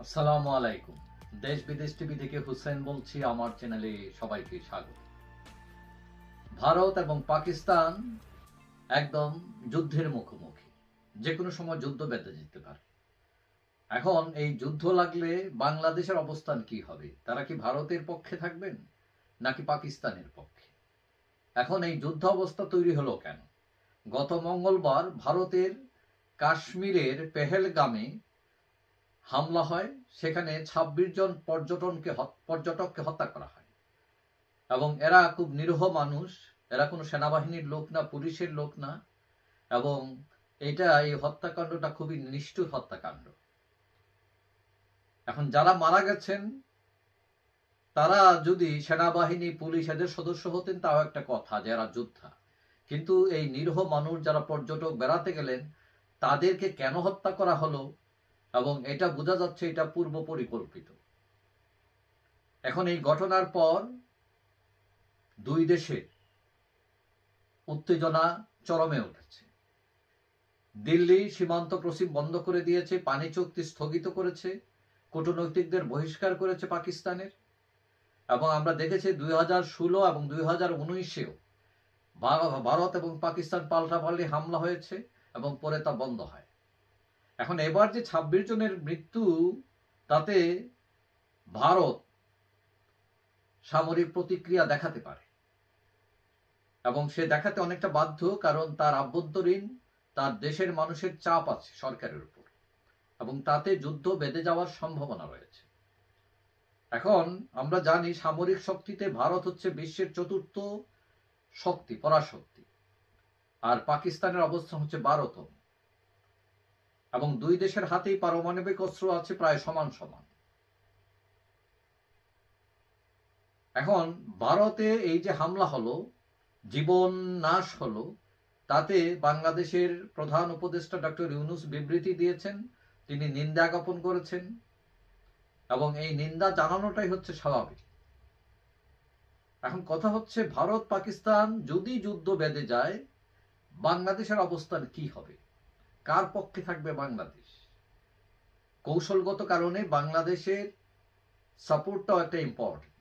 আসসালামু আলাইকুম। দেশ বিদেশ টিভি থেকে হুসেন বলছি। আমার চ্যানেলে সবাইকে স্বাগত। ভারত এবং পাকিস্তান একদম যুদ্ধের মুখোমুখি। যে কোনো সময় যুদ্ধ বেঁধে যেতে পারে। এখন এই যুদ্ধ লাগলে বাংলাদেশের অবস্থান কি হবে? তারা কি ভারতের পক্ষে থাকবেন নাকি পাকিস্তানের পক্ষে? এখন এই যুদ্ধ অবস্থা তৈরি হলো কেন? গত মঙ্গলবার ভারতের কাশ্মীরের পেহেলগামে হামলা হয়। সেখানে ২৬ জন পর্যটককে হত্যা করা হয় এবং এরা খুব নিরীহ মানুষ। এরা কোনো সেনাবাহিনীর লোক না, পুলিশের লোক না। এবং এই হত্যাকাণ্ডটা খুবই নিষ্ঠুর হত্যাকাণ্ড। এখন যারা মারা গেছেন তারা যদি সেনাবাহিনী, পুলিশ এদের সদস্য হতেন তাও একটা কথা, যে এরা যোদ্ধা। কিন্তু এই নিরীহ মানুষ যারা পর্যটক বেড়াতে গেলেন তাদেরকে কেন হত্যা করা হলো, এবং এটা বোঝা যাচ্ছে এটা পূর্ব পরিকল্পিত। এখন এই ঘটনার পর দুই দেশের উত্তেজনা চরমে উঠেছে। দিল্লি সীমান্ত ক্রসিং বন্ধ করে দিয়েছে, পানি চুক্তি স্থগিত করেছে, কূটনৈতিকদের বহিষ্কার করেছে পাকিস্তানের। এবং আমরা দেখেছি 2016 এবং 2019-এও ভারত এবং পাকিস্তান পাল্টাপাল্টি হামলা হয়েছে এবং পরে তা বন্ধ হয়। এখন এবার যে 26 জনের মৃত্যু, তাতে ভারত সামরিক প্রতিক্রিয়া দেখাতে পারে এবং সে দেখাতে অনেকটা বাধ্য, কারণ তার আভ্যন্তরীণ তার দেশের মানুষের চাপ আছে সরকারের উপর এবং তাতে যুদ্ধ বেঁধে যাওয়ার সম্ভাবনা রয়েছে। এখন আমরা জানি সামরিক শক্তিতে ভারত হচ্ছে বিশ্বের ৪র্থ শক্তি, পরাশক্তি, আর পাকিস্তানের অবস্থান হচ্ছে 12তম। এবং দুই দেশের হাতেই পারমাণবিক অস্ত্র আছে প্রায় সমান সমান। এখন ভারতে এই যে হামলা হলো, জীবন নাশ হলো, তাতে বাংলাদেশের প্রধান উপদেষ্টা ডক্টর ইউনূস বিবৃতি দিয়েছেন। তিনি নিন্দা জ্ঞাপন করেছেন এবং এই নিন্দা জানানোটাই হচ্ছে স্বাভাবিক। এখন কথা হচ্ছে, ভারত পাকিস্তান যদি যুদ্ধ বেঁধে যায়, বাংলাদেশের অবস্থান কি হবে? কার পক্ষে থাকবে বাংলাদেশ? কৌশলগত কারণে বাংলাদেশের সাপোর্টটাও একটা ইম্পর্টেন্ট।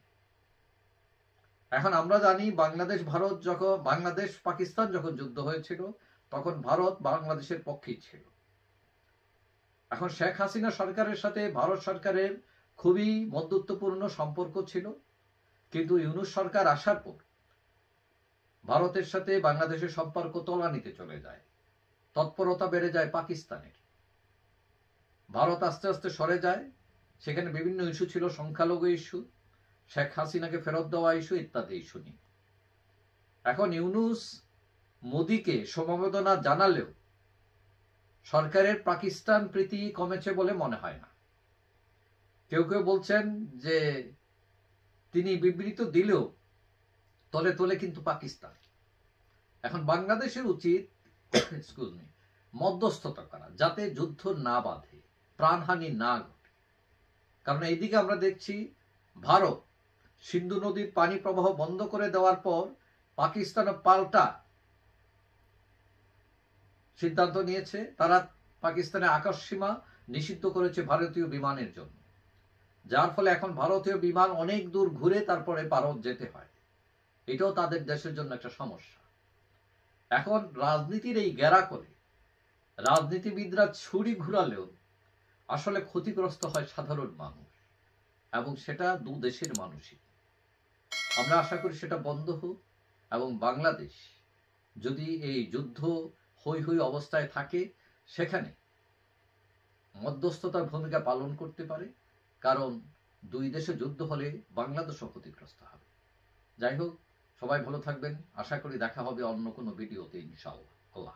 এখন আমরা জানি বাংলাদেশ পাকিস্তান যখন যুদ্ধ হয়েছিল তখন ভারত বাংলাদেশের পক্ষেই ছিল। এখন শেখ হাসিনা সরকারের সাথে ভারত সরকারের খুবই বন্ধুত্বপূর্ণ সম্পর্ক ছিল, কিন্তু ইউনূস সরকার আসার পর ভারতের সাথে বাংলাদেশের সম্পর্ক তলানিতে চলে যায়, তৎপরতা বেড়ে যায় পাকিস্তানের। ভারত আস্তে আস্তে সরে যায়। সেখানে বিভিন্ন ইস্যু ছিল, সংখ্যালঘু ইস্যু, শেখ হাসিনাকে ফেরত দেওয়া ইস্যু ইত্যাদি ইস্যু নিয়ে। এখন ইউনূস মোদিকে সমবেদনা জানালেও সরকারের পাকিস্তান প্রীতি কমেছে বলে মনে হয় না। কেউ কেউ বলছেন যে তিনি বিবৃত দিলেও তলে তলে কিন্তু পাকিস্তান। এখন বাংলাদেশের উচিত মধ্যস্থতা করা, যাতে যুদ্ধ না বাধে, প্রাণহানি না ঘটে। কারণ এইদিকে আমরা দেখছি ভারত সিন্ধু নদীর পানি প্রবাহ বন্ধ করে দেওয়ার পর পাকিস্তানও পাল্টা সিদ্ধান্ত নিয়েছে। তারা পাকিস্তানের আকাশসীমা নিষিদ্ধ করেছে ভারতীয় বিমানের জন্য, যার ফলে এখন ভারতীয় বিমান অনেক দূর ঘুরে তারপরে ভারত যেতে হয়। এটাও তাদের দেশের জন্য একটা সমস্যা। এখন রাজনীতির এই গেরা করে রাজনীতিবিদরা ছুরি ঘুরালেও আসলে ক্ষতিগ্রস্ত হয় সাধারণ মানুষ, এবং সেটা দু দেশের মানুষই। আমরা আশা করি সেটা বন্ধ হোক এবং বাংলাদেশ যদি এই যুদ্ধ হৈ হৈ অবস্থায় থাকে সেখানে মধ্যস্থতার ভূমিকা পালন করতে পারে, কারণ দুই দেশে যুদ্ধ হলে বাংলাদেশও ক্ষতিগ্রস্ত হবে। যাই হোক, সবাই ভালো থাকবেন। আশা করি দেখা হবে অন্য কোনো ভিডিওতে, ইনশাআল্লাহ। আল্লাহ।